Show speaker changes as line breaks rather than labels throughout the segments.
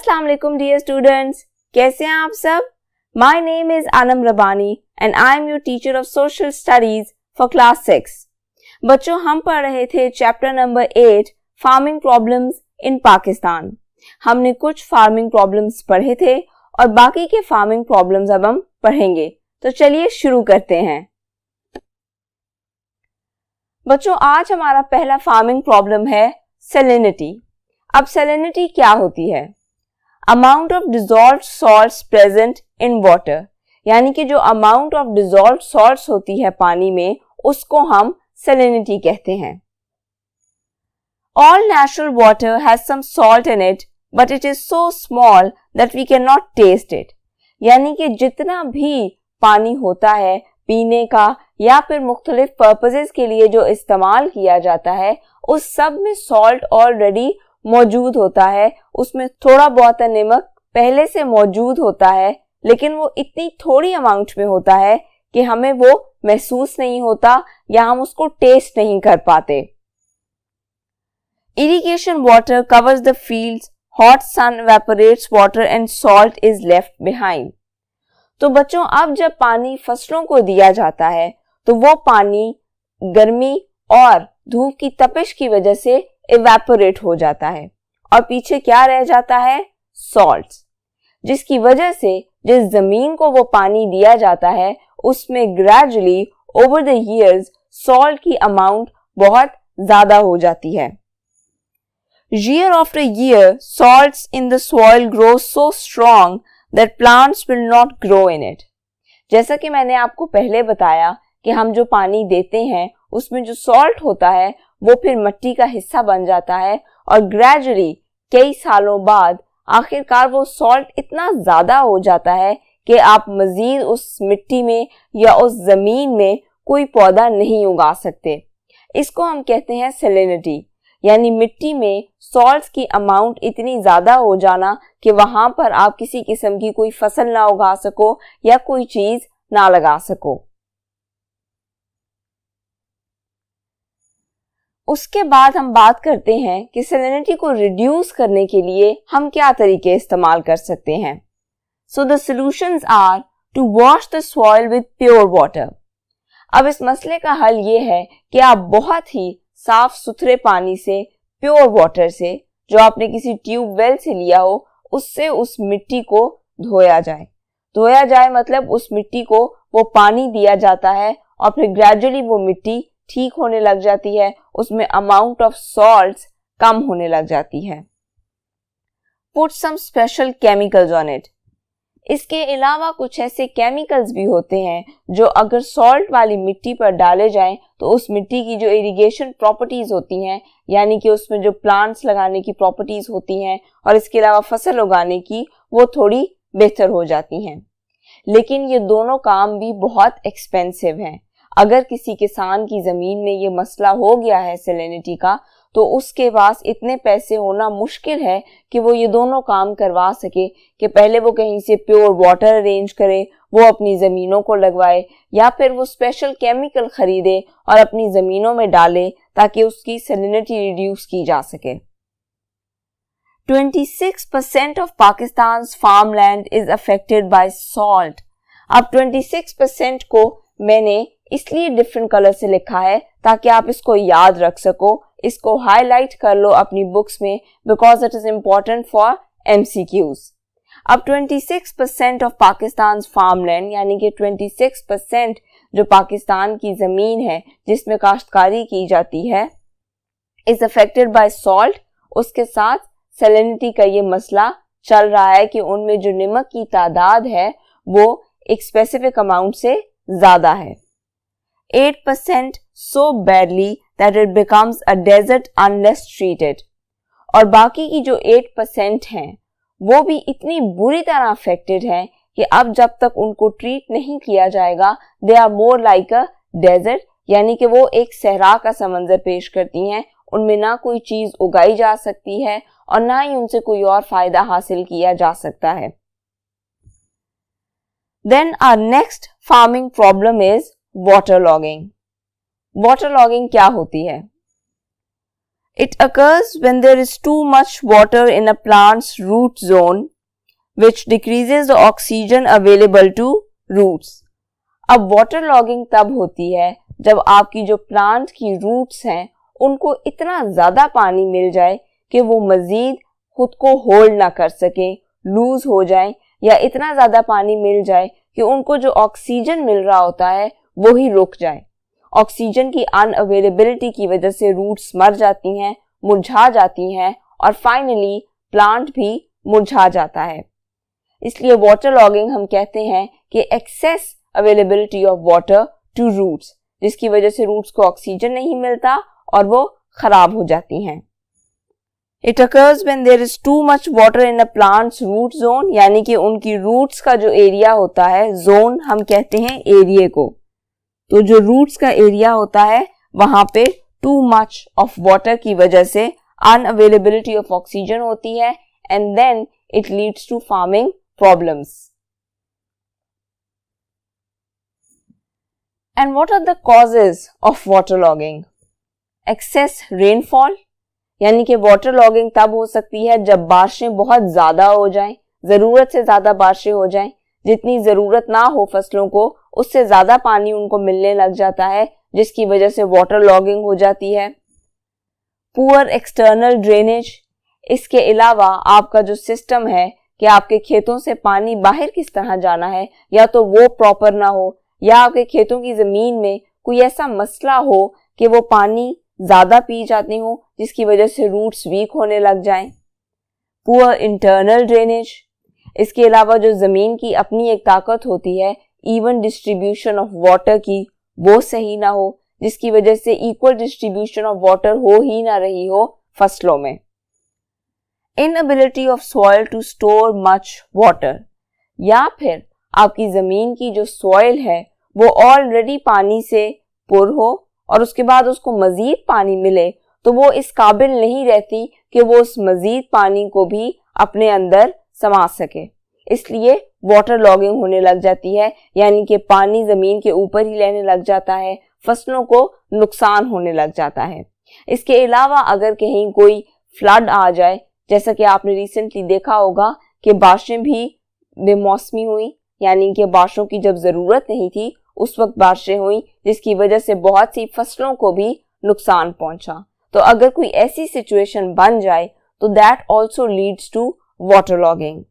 अस्सलाम वालेकुम dear students, कैसे हैं आप सब? My name is Anam Rabbani and I am your teacher of social studies for class 6। बच्चों, हम पढ़ रहे थे chapter number 8 farming problems in Pakistan. हमने कुछ फार्मिंग प्रॉब्लम्स पढ़े थे और बाकी के फार्मिंग प्रॉब्लम्स अब हम पढ़ेंगे। तो चलिए शुरू करते हैं। बच्चों, आज हमारा पहला फार्मिंग प्रॉब्लम है सैलिनिटी। अब सैलिनिटी क्या होती है? Amount of dissolved salts present in water, यानी कि जो अमाउंट ऑफ डिसॉल्व्ड सॉल्ट्स होती है पानी में, उसको हम सैलिनिटी कहते हैं। All natural water has some salt in it but it is so small that we can not taste it, यानी कि जितना भी पानी होता है पीने का या फिर मुख्तलिफ पर्पसेस के लिए जो इस्तेमाल किया जाता है, उस सब में सॉल्ट ऑलरेडी मौजूद होता है। उसमें थोड़ा बहुत नमक पहले से मौजूद होता है, लेकिन वो इतनी थोड़ी अमाउंट में होता है कि हमें वो महसूस नहीं होता या हम उसको टेस्ट नहीं कर पाते। Irrigation water covers the fields, hot sun evaporates water and salt is left behind। तो बच्चों, अब जब पानी फसलों को दिया जाता है तो वो पानी गर्मी और धूप की तपिश की वजह से इवेपोरेट हो जाता है और पीछे क्या रह जाता है? सॉल्ट्स, जिसकी वजह से जिस जमीन को वो पानी दिया जाता है उसमें gradually over the years salt की अमाउंट बहुत ज्यादा हो जाती है। Year after year, salts in the soil grow so strong that plants will not grow in it। जैसा कि मैंने आपको पहले बताया कि हम जो पानी देते हैं उसमें जो सॉल्ट होता है वो फिर मिट्टी का हिस्सा बन जाता है और ग्रेजुअली कई सालों बाद आखिरकार वो सॉल्ट इतना ज्यादा हो जाता है कि आप मजीद उस मिट्टी में या उस जमीन में कोई पौधा नहीं उगा सकते। इसको हम कहते हैं सैलिनिटी, यानी मिट्टी में सॉल्ट्स की अमाउंट इतनी ज्यादा हो जाना कि वहां पर आप किसी किस्म की कोई फसल ना उगा सको या कोई चीज ना लगा सको। उसके बाद हम बात करते हैं कि सैलिनिटी को रिड्यूस करने के लिए हम क्या तरीके इस्तेमाल कर सकते हैं। So the solutions are to wash the soil with pure water. अब इस मसले का हल ये है कि आप बहुत ही साफ सुथरे पानी से, प्योर वाटर से, जो आपने किसी ट्यूबवेल से लिया हो, उससे उस मिट्टी को धोया जाए। धोया जाए मतलब उस मिट्टी को वो पानी दिया जाता है और फिर ग्रेजुअली वो मिट्टी ठीक होने लग जाती है, उसमें अमाउंट ऑफ सॉल्ट्स कम होने लग जाती है। Put some special chemicals on it. इसके अलावा कुछ ऐसे केमिकल्स भी होते हैं जो अगर सॉल्ट वाली मिट्टी पर डाले जाएं तो उस मिट्टी की जो इरिगेशन प्रॉपर्टीज होती हैं, यानी कि उसमें जो प्लांट्स लगाने की प्रॉपर्टीज होती हैं और इसके अलावा फसल उगाने की, वो थोड़ी बेहतर हो जाती हैं। लेकिन ये दोनों काम भी बहुत एक्सपेंसिव हैं। अगर किसी किसान की जमीन में ये मसला हो गया है सैलिनिटी का, तो उसके पास इतने पैसे होना मुश्किल है कि वो ये दोनों काम करवा सके कि पहले वो कहीं से प्योर वाटर अरेंज करे, वो अपनी जमीनों को लगवाए, या फिर वो स्पेशल केमिकल खरीदे और अपनी जमीनों में डाले ताकि उसकी सैलिनिटी रिड्यूस की जा सके। 26% of Pakistan's farmland is affected by salt। अब 26% को मैंने इसलिए डिफरेंट कलर से लिखा है ताकि आप इसको याद रख सको, इसको हाईलाइट कर लो अपनी बुक्स में, because it is important for MCQs। अब 26% ऑफ पाकिस्तान फार्मलैंड, यानी कि 26% जो पाकिस्तान की जमीन है जिसमें काश्तकारी की जाती है, इज अफेक्टेड बाय सॉल्ट। उसके साथ सैलिनिटी का ये मसला चल रहा है कि उनमें जो नमक की तादाद है वो एक स्पेसिफिक अमाउंट से ज्यादा है। 8% so badly that it becomes a desert unless treated। और बाकी की जो 8% हैं वो भी इतनी बुरी तरह अफेक्टेड हैं कि अब जब तक उनको ट्रीट नहीं किया जाएगा, they are more like a desert, यानी कि वो एक सहरा का समंजर पेश करती हैं। उनमें ना कोई चीज उगाई जा सकती है और ना ही उनसे कोई और फायदा हासिल किया जा सकता है। Then our next farming problem is water logging। Water logging क्या होती है? It occurs when there is too much water in a plant's root zone, which decreases the oxygen available to roots. अब वाटर लॉगिंग तब होती है जब आपकी जो प्लांट की रूट्स हैं उनको इतना ज़्यादा पानी मिल जाए कि वो मज़ीद खुद को होल्ड ना कर सकें, लूज हो जाएं, या इतना ज़्यादा पानी मिल जाए कि उनको जो ऑक्सीजन मिल रहा होता है वो ही रुक जाए। ऑक्सीजन की अनअवेलेबिलिटी की वजह से रूट्स मर जाती हैं, मुरझा जाती हैं और फाइनली प्लांट भी मुरझा जाता है। इसलिए वाटर लॉगिंग हम कहते हैं कि excess availability of water to roots, जिसकी वजह से रूट्स को ऑक्सीजन नहीं मिलता और वो खराब हो जाती हैं। It occurs when there is too much water in a plant's root zone, यानी कि उनकी रूट्स का जो एरिया होता है, जोन हम कहते हैं एरिया को, तो जो रूट्स का एरिया होता है वहां पे टू मच ऑफ वाटर की वजह से अनअवेलेबिलिटी ऑफ ऑक्सीजन होती है and then it leads to farming problems. And what are the causes of water logging? Excess rainfall, यानी कि वाटर लॉगिंग तब हो सकती है जब बारिशें बहुत ज्यादा हो जाएं, जरूरत से ज्यादा बारिशें हो जाएं, जितनी जरूरत ना हो फसलों को उससे ज्यादा पानी उनको मिलने लग जाता है, जिसकी वजह से वाटर लॉगिंग हो जाती है। पुअर एक्सटर्नल ड्रेनेज, इसके अलावा आपका जो सिस्टम है कि आपके खेतों से पानी बाहर किस तरह जाना है, या तो वो प्रॉपर ना हो, या आपके खेतों की जमीन में कोई ऐसा मसला हो कि वो पानी ज्यादा पी जाती हो जिसकी वजह से रूट्स वीक होने लग जाएं। पुअर इंटरनल ड्रेनेज, इसके अलावा जो जमीन की अपनी एक ताकत होती है, इवन डिस्ट्रीब्यूशन ऑफ वाटर की, वो सही ना हो, जिसकी वजह से इक्वल डिस्ट्रीब्यूशन ऑफ वाटर हो ही ना रही हो फसलों में। Inability of soil to store much water, या फिर आपकी जमीन की जो सॉइल है वो ऑलरेडी पानी से पुर हो और उसके बाद उसको मजीद पानी मिले तो वो इस काबिल नहीं रहती कि वो उस मजीद पानी को भी अपने अंदर समा सके, इसलिए वाटर लॉगिंग होने लग जाती है, यानी कि पानी जमीन के ऊपर ही रहने लग जाता है, फसलों को नुकसान होने लग जाता है। इसके अलावा अगर कहीं कोई फ्लड आ जाए, जैसा कि आपने रिसेंटली देखा होगा कि बारिशें भी बेमौसमी हुई, यानी कि बारिशों की जब जरूरत नहीं थी उस वक्त बारिशें हुई, जिसकी वजह से बहुत सी फसलों को भी नुकसान पहुंचा। तो अगर कोई ऐसी सिचुएशन बन जाए तो that also leads to water logging.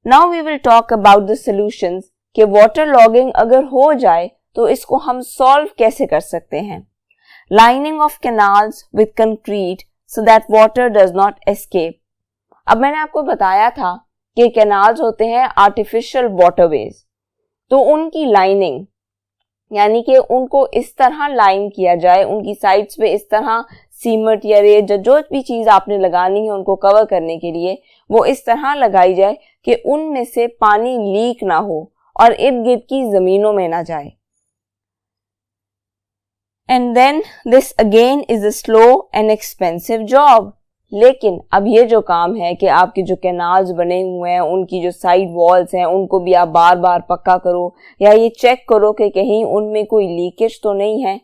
Now we will talk about the solutions कि वाटर लॉगिंग अगर हो जाए तो इसको हम सॉल्व कैसे कर सकते हैं। Lining of canals with concrete so that water does not escape. अब मैंने आपको बताया था कि कैनाल्स होते हैं आर्टिफिशियल वाटरवेज, तो उनकी लाइनिंग यानी कि उनको इस तरह लाइन किया जाए, उनकी साइड्स पे इस तरह सीमेंट या रेत जो भी चीज आपने लगानी है उनको कवर करने के लिए वो इस तरह लगाई जाए कि उनमें से पानी लीक ना हो और इर्द गिर्द की जमीनों में ना जाए। And then this again is a slow and expensive job. लेकिन अब ये जो काम है कि आपके जो कैनाल्स बने हुए हैं उनकी जो साइड वॉल्स हैं उनको भी आप बार बार पक्का करो या ये चेक करो कि कहीं उनमें कोई लीकेज तो नहीं है,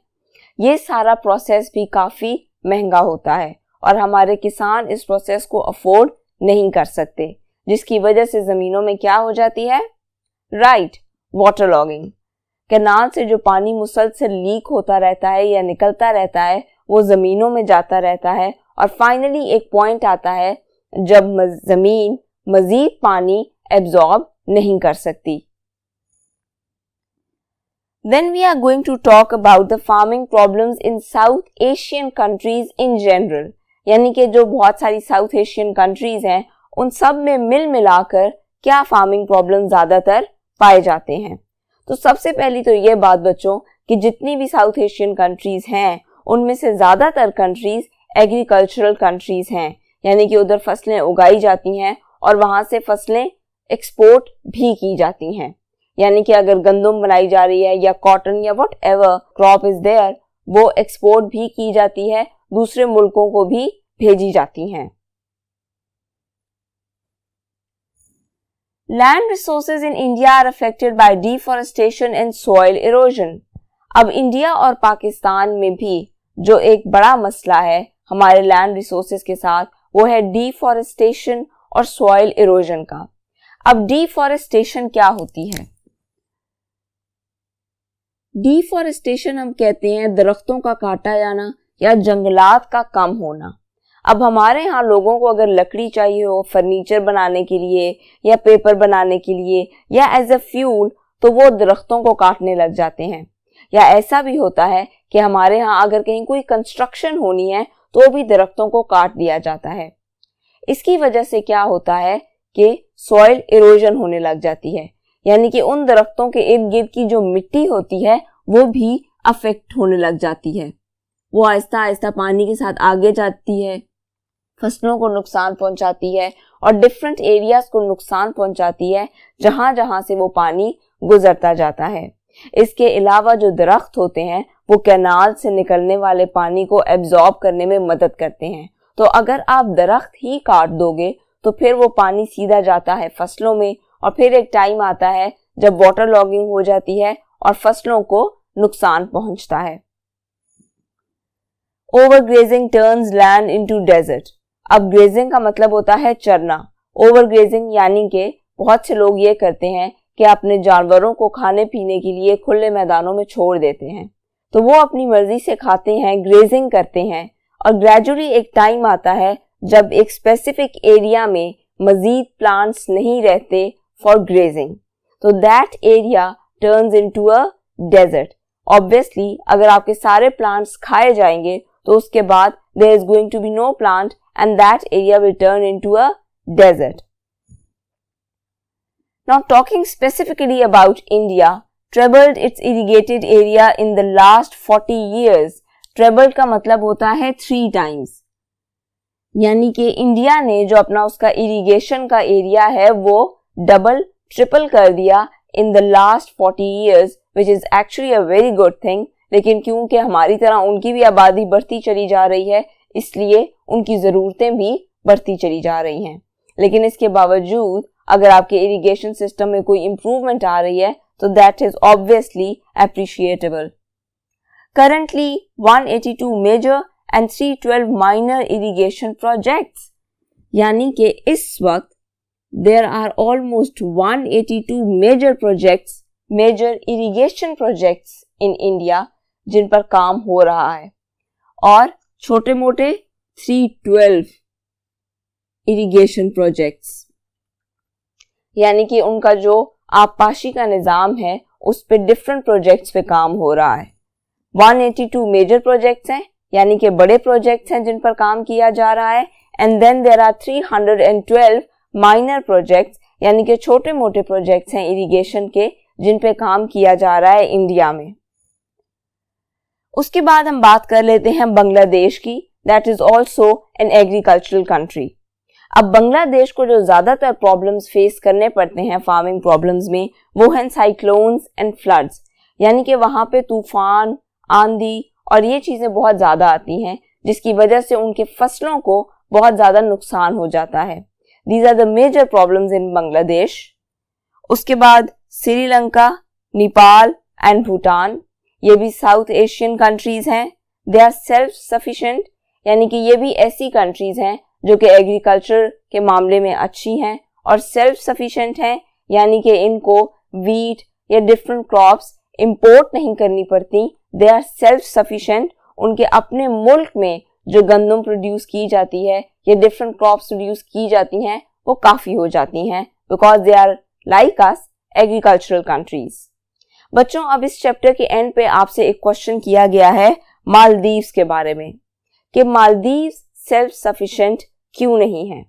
ये सारा प्रोसेस भी काफ़ी महंगा होता है और हमारे किसान इस प्रोसेस को अफोर्ड नहीं कर सकते, जिसकी वजह से ज़मीनों में क्या हो जाती है, राइट, वाटर लॉगिंग। कैनाल से जो पानी मुसलसल लीक होता रहता है या निकलता रहता है वो ज़मीनों में जाता रहता है और फाइनली एक पॉइंट आता है जब ज़मीन मज़ीद पानी एब्जॉर्ब नहीं कर सकती। Then we are going to talk about the farming problems in South Asian countries in general, यानी कि जो बहुत सारी साउथ एशियन कंट्रीज हैं उन सब में मिल मिलाकर क्या फार्मिंग प्रॉब्लम ज़्यादातर पाए जाते हैं। तो सबसे पहली तो ये बात बच्चों कि जितनी भी साउथ एशियन कंट्रीज हैं उनमें से ज़्यादातर कंट्रीज एग्रीकल्चरल कंट्रीज हैं, यानी कि उधर फसलें उगाई जाती हैं और वहाँ से फसलें एक्सपोर्ट भी की जाती हैं, यानी कि अगर गंदम बनाई जा रही है या कॉटन या whatever crop is there वो एक्सपोर्ट भी की जाती है, दूसरे मुल्कों को भी भेजी जाती हैं। Land resources in India are affected by deforestation and soil erosion. अब इंडिया और पाकिस्तान में भी जो एक बड़ा मसला है हमारे लैंड रिसोर्सेज के साथ, वो है डिफॉरेस्टेशन और सॉइल इरोजन का। अब डिफॉरेस्टेशन क्या होती है? डिफॉरेस्टेशन हम कहते हैं दरख्तों का काटा जाना या जंगलात का कम होना। अब हमारे यहाँ लोगों को अगर लकड़ी चाहिए हो फर्नीचर बनाने के लिए या पेपर बनाने के लिए या एज अ फ्यूल, तो वो दरख्तों को काटने लग जाते हैं। या ऐसा भी होता है कि हमारे यहाँ अगर कहीं कोई कंस्ट्रक्शन होनी है तो भी दरख्तों को काट दिया जाता है। इसकी वजह से क्या होता है कि सॉइल इरोजन होने लग जाती है, यानी कि उन दरख्तों के इर्द गिर्द की जो मिट्टी होती है वो भी अफेक्ट होने लग जाती है। वो आहिस्ता आहिस्ता पानी के साथ आगे जाती है, फसलों को नुकसान पहुंचाती है और डिफरेंट एरियाज को नुकसान पहुंचाती है जहां जहां से वो पानी गुजरता जाता है। इसके अलावा जो दरख्त होते हैं वो कैनाल से निकलने वाले पानी को एब्जॉर्ब करने में मदद करते हैं। तो अगर आप दरख्त ही काट दोगे तो फिर वो पानी सीधा जाता है फसलों में और फिर एक टाइम आता है जब वाटर लॉगिंग हो जाती है और फसलों को नुकसान पहुंचता है। Overgrazing turns land into desert. अब ग्रेजिंग का मतलब होता है चरना। ओवरग्रेजिंग यानी कि बहुत से लोग ये करते हैं कि अपने जानवरों को खाने पीने के लिए खुले मैदानों में छोड़ देते हैं, तो वो अपनी मर्जी से खाते हैं, ग्रेजिंग करते हैं और ग्रेजुअली एक टाइम आता है जब एक स्पेसिफिक एरिया में मजीद प्लांट्स नहीं रहते फॉर ग्रेजिंग, तो that area turns into a desert. Obviously अगर आपके सारे प्लांट्स खाए जाएंगे तो उसके बाद there is going to be no plant and that area will turn into a desert. Now talking specifically about India, trebled its irrigated area in the last 40 years. Trebled का मतलब होता है 3 times, यानी कि इंडिया ने जो अपना उसका इरिगेशन का एरिया है वो डबल ट्रिपल कर दिया in the last 40 years, which is actually a very good thing. लेकिन क्योंकि हमारी तरह उनकी भी आबादी बढ़ती चली जा रही है इसलिए उनकी ज़रूरतें भी बढ़ती चली जा रही हैं। लेकिन इसके बावजूद अगर आपके इरिगेशन सिस्टम में कोई इम्प्रूवमेंट आ रही है तो that is obviously एप्रिशिएटेबल। Currently 182 major and 312 minor irrigation projects, यानी कि इस वक्त there are almost 182 major projects, major irrigation projects in India जिन पर काम हो रहा है, और छोटे मोटे 312 इरिगेशन प्रोजेक्ट्स, यानी कि उनका जो आबपाशी का निज़ाम है उस पे डिफरेंट प्रोजेक्ट्स पे काम हो रहा है। 182 मेजर प्रोजेक्ट्स हैं, यानी कि बड़े प्रोजेक्ट्स हैं जिन पर काम किया जा रहा है, and then there are 312 minor projects, यानी कि छोटे मोटे प्रोजेक्ट्स हैं इरिगेशन के जिन पे काम किया जा रहा है इंडिया में। उसके बाद हम बात कर लेते हैं बांग्लादेश की, that is also an agricultural country. अब बांग्लादेश को जो ज्यादातर प्रॉब्लम्स फेस करने पड़ते हैं फार्मिंग प्रॉब्लम्स में वो हैं साइक्लोन्स एंड फ्लड्स, यानी कि वहां पे तूफान, आंधी और ये चीजें बहुत ज्यादा आती हैं जिसकी वजह से उनके फसलों को बहुत ज्यादा नुकसान हो जाता है। These are the major problems in Bangladesh. उसके बाद श्रीलंका, नेपाल एंड भूटान, ये भी साउथ एशियन कंट्रीज हैं। दे आर सेल्फ सफिशिएंट, यानी कि ये भी ऐसी कंट्रीज हैं जो कि एग्रीकल्चर के मामले में अच्छी हैं और सेल्फ सफिशिएंट हैं, यानी कि इनको वीट या डिफरेंट क्रॉप्स इंपोर्ट नहीं करनी पड़ती। दे आर सेल्फ सफिशिएंट, उनके अपने मुल्क में जो गंदम प्रोड्यूस की जाती है या डिफरेंट क्रॉप्स प्रोड्यूस की जाती हैं वो काफ़ी हो जाती हैं, because they are like us agricultural countries. बच्चों, अब इस चैप्टर के एंड पे आपसे एक क्वेश्चन किया गया है मालदीव्स के बारे में कि मालदीव्स सेल्फ सफिशिएंट क्यों नहीं है।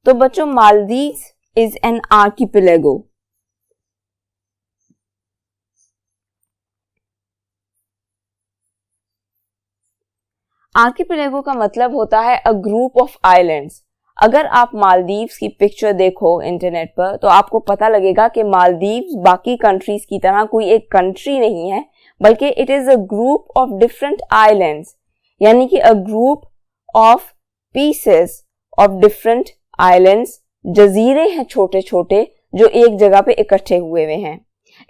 तो बच्चों, Maldives is an archipelago. Archipelago का मतलब होता है अ ग्रुप ऑफ आइलैंड्स। अगर आप मालदीव्स की पिक्चर देखो इंटरनेट पर तो आपको पता लगेगा कि मालदीव्स बाकी कंट्रीज की तरह कोई एक कंट्री नहीं है, बल्कि it is a group of different islands, यानी कि a group of pieces of different islands. जजीरे हैं छोटे छोटे जो एक जगह पे इकट्ठे हुए हुए हैं,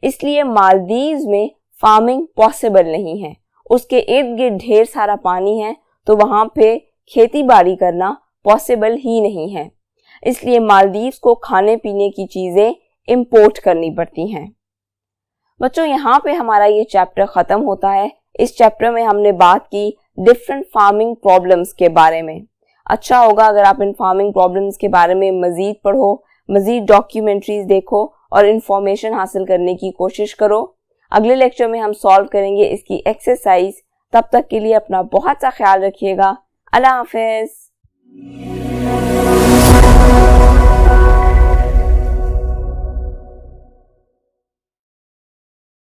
इसलिए मालदीव्स में फार्मिंग पॉसिबल नहीं है। उसके इर्द गिर्द ढेर सारा पानी है तो वहां पे खेती बाड़ी करना पॉसिबल ही नहीं है। इसलिए मालदीव्स को खाने पीने की चीजें इंपोर्ट करनी पड़ती हैं। बच्चों, यहाँ पे हमारा ये चैप्टर खत्म होता है। इस चैप्टर में हमने बात की डिफरेंट फार्मिंग प्रॉब्लम्स के बारे में। अच्छा होगा अगर आप इन फार्मिंग प्रॉब्लम्स के बारे में मजीद पढ़ो, मजीद डॉक्यूमेंट्रीज देखो और इंफॉर्मेशन हासिल करने की कोशिश करो। अगले लेक्चर में हम सॉल्व करेंगे इसकी एक्सरसाइज। तब तक के लिए अपना बहुत सा ख्याल रखिएगा। अल्लाह हाफिज।